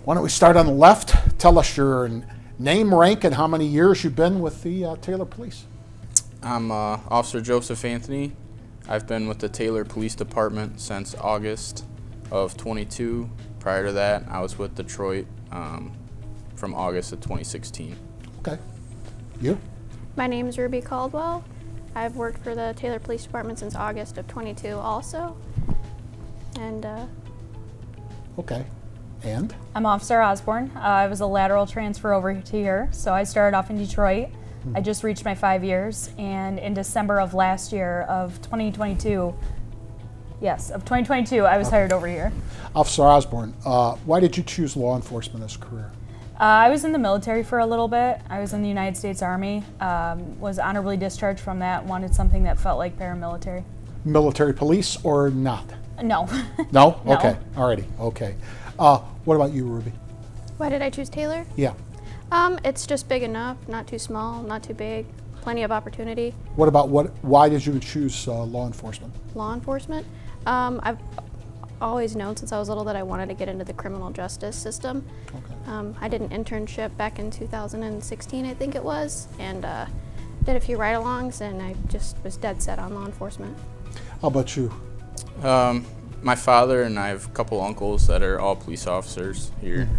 Why don't we start on the left? Tell us your name, rank, and how many years you've been with the Taylor Police. I'm Officer Joseph Anthony. I've been with the Taylor Police Department since August of 22. Prior to that, I was with Detroit from August of 2016. Okay. You? My name is Ruby Caldwell. I've worked for the Taylor Police Department since August of 22 also. And Okay. And? I'm Officer Osborne. I was a lateral transfer over to here, so I started off in Detroit. I just reached my 5 years, and in December of last year of 2022, I was hired over here. Officer Osborne, why did you choose law enforcement as a career? I was in the military for a little bit. I was in the United States Army, was honorably discharged from that, wanted something that felt like paramilitary. Military police or not? No. No? No. Okay, alrighty, okay. What about you, Ruby? why did I choose Taylor? Yeah. It's just big enough, not too small, not too big, plenty of opportunity. What about why did you choose law enforcement? Law enforcement. I've always known since I was little that I wanted to get into the criminal justice system. Okay. I did an internship back in 2016, I think it was, and did a few ride-alongs, and I just was dead set on law enforcement. How about you? My father and I have a couple uncles that are all police officers here.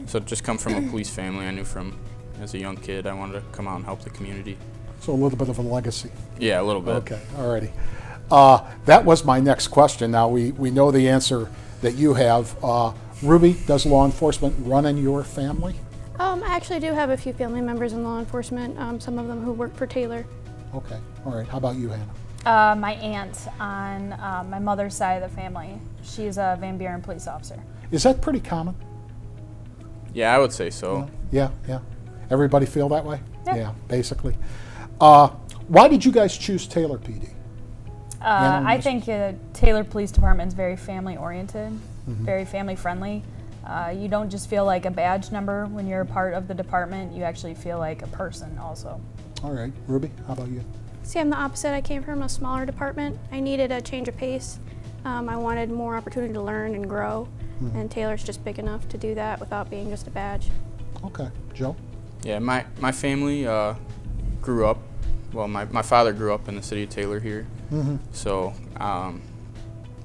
So just come from a police family. I knew from as a young kid I wanted to come out and help the community. So a little bit of a legacy. Yeah, a little bit. Okay, alrighty. That was my next question. Now we know the answer that you have. Ruby, does law enforcement run in your family? I actually do have a few family members in law enforcement, some of them who work for Taylor. Okay, all right. How about you, Hannah? My aunt on my mother's side of the family, she's a Van Buren police officer. Is that pretty common? Yeah, I would say so. Yeah. Everybody feel that way? Yeah. Basically. Why did you guys choose Taylor PD? I think Taylor Police Department is very family oriented, very family friendly. You don't just feel like a badge number when you're a part of the department, you actually feel like a person also. All right, Ruby, how about you? See, I'm the opposite. I came from a smaller department. I needed a change of pace. I wanted more opportunity to learn and grow, and Taylor's just big enough to do that without being just a badge. Okay, Joe? Yeah, my family grew up, well, my father grew up in the city of Taylor here. So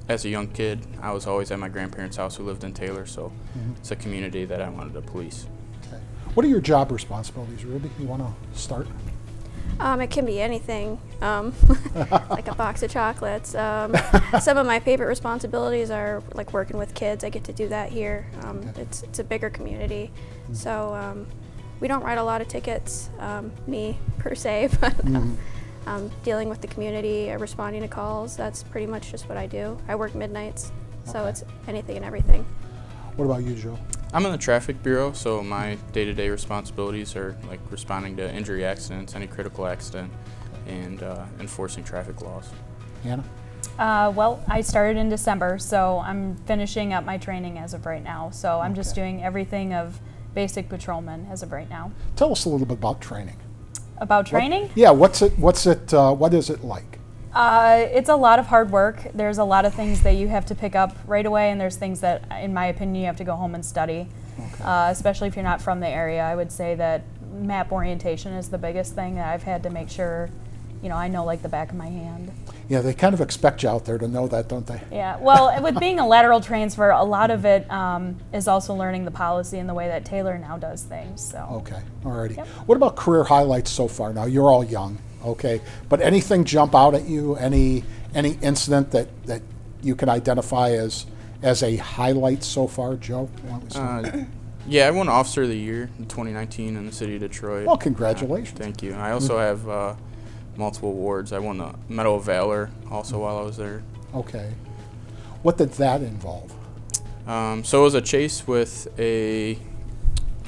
as a young kid, I was always at my grandparents' house who lived in Taylor, so it's a community that I wanted to police. Okay. What are your job responsibilities, Ruby? You want to start? It can be anything, like a box of chocolates. Some of my favorite responsibilities are like working with kids. I get to do that here. It's a bigger community, so we don't write a lot of tickets, me per se, but dealing with the community, responding to calls, that's pretty much just what I do. I work midnights, so it's anything and everything. What about you, Joe? I'm in the traffic bureau, so my day-to-day responsibilities are like responding to injury accidents, any critical accident, and enforcing traffic laws. Hannah? Well, I started in December, so I'm finishing up my training as of right now. So I'm just doing everything of basic patrolman as of right now. Tell us a little bit about training. About training? What is it like? It's a lot of hard work. There's a lot of things that you have to pick up right away, and there's things that, in my opinion, you have to go home and study. Especially if you're not from the area. I would say that map orientation is the biggest thing that I've had to make sure, I know like the back of my hand. Yeah, they kind of expect you out there to know that, don't they? Yeah, well, with being a lateral transfer, a lot of it is also learning the policy and the way that Taylor now does things. So. Okay, alrighty. Yep. What about career highlights so far? Now, you're all young, okay, but anything jump out at you? Any incident that you can identify as a highlight so far, Joe? Yeah, I won Officer of the Year in 2019 in the city of Detroit. Well, congratulations. Thank you. I also have multiple awards. I won the Medal of Valor also while I was there. Okay. What did that involve? So it was a chase with a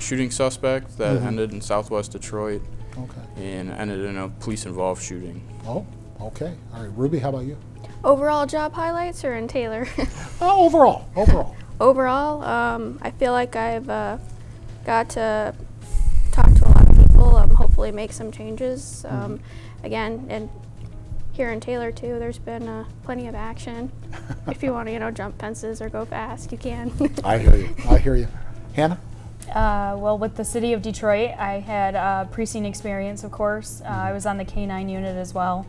shooting suspect that ended in southwest Detroit. Okay. And ended in a police-involved shooting. Oh, okay. All right, Ruby, how about you? Overall job highlights or in Taylor? Overall. Overall, I feel like I've got to talk to a lot of people, hopefully make some changes. Again, and here in Taylor too, there's been plenty of action. If you want to, jump fences or go fast, you can. I hear you. Hannah? Well, with the city of Detroit, I had precinct experience, of course. I was on the K-9 unit as well.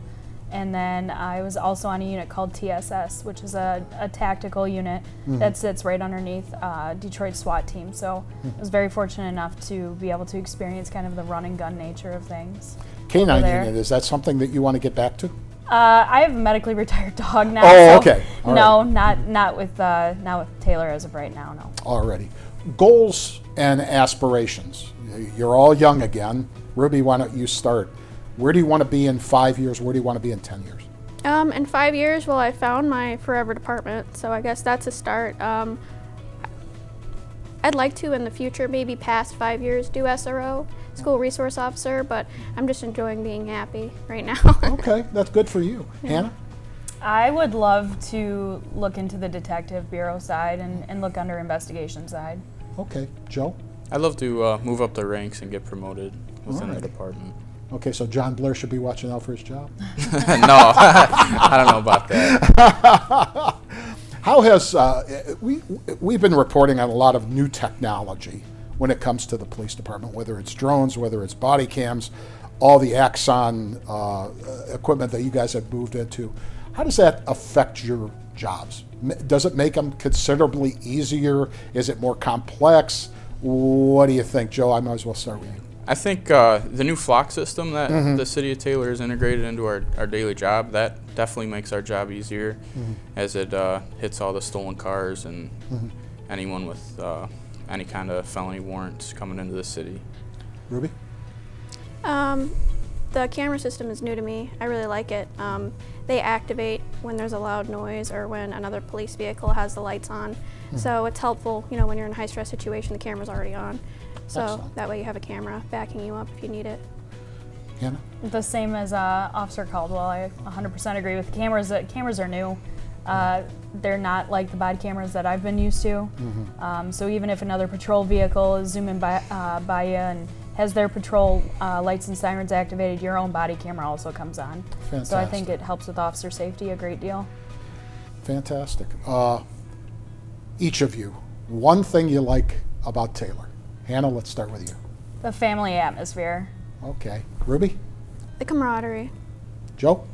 And then I was also on a unit called TSS, which is a tactical unit that sits right underneath Detroit SWAT team. So I was very fortunate enough to be able to experience kind of the run and gun nature of things. K-9 there. unit, is that something that you want to get back to? I have a medically retired dog now. Oh, so okay. All no, right. not with Taylor as of right now. No. Already. Goals and aspirations. You're all young again. Ruby, why don't you start? Where do you want to be in 5 years? Where do you want to be in 10 years? In 5 years, well, I found my forever department, so I guess that's a start. I'd like to, in the future, maybe past 5 years, do SRO, school resource officer, but I'm just enjoying being happy right now. Okay, that's good for you. Hannah? I would love to look into the detective bureau side and look under investigation side. Okay. Joe? I'd love to move up the ranks and get promoted within the Alright. department. Okay, so John Blair should be watching out for his job. No, I don't know about that. How has, we've been reporting on a lot of new technology when it comes to the police department, whether it's drones, whether it's body cams, all the Axon equipment that you guys have moved into. How does that affect your jobs? Does it make them considerably easier? Is it more complex? What do you think, Joe? I might as well start with you. I think the new flock system that the city of Taylor has integrated into our daily job, that definitely makes our job easier as it hits all the stolen cars and anyone with any kind of felony warrants coming into the city. Ruby? The camera system is new to me. I really like it. They activate when there's a loud noise or when another police vehicle has the lights on. So it's helpful, you know, when you're in a high-stress situation, the camera's already on. So Excellent. that way you have a camera backing you up if you need it. Hannah? The same as Officer Caldwell. I 100% agree with the cameras. Cameras are new. They're not like the body cameras that I've been used to. So even if another patrol vehicle is zooming by you and has their patrol lights and sirens activated, your own body camera also comes on. Fantastic. So I think it helps with officer safety a great deal. Fantastic. Each of you, one thing you like about Taylor. Hannah, let's start with you. The family atmosphere. Okay. Ruby? The camaraderie. Joe?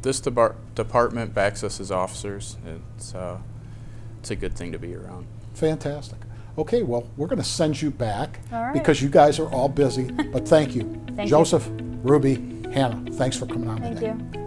This department backs us as officers. It's a good thing to be around. Fantastic. Okay, well, we're going to send you back All right. because you guys are all busy, but thank you. Thank you. Joseph, Ruby, Hannah, thanks for coming on Thank today. you.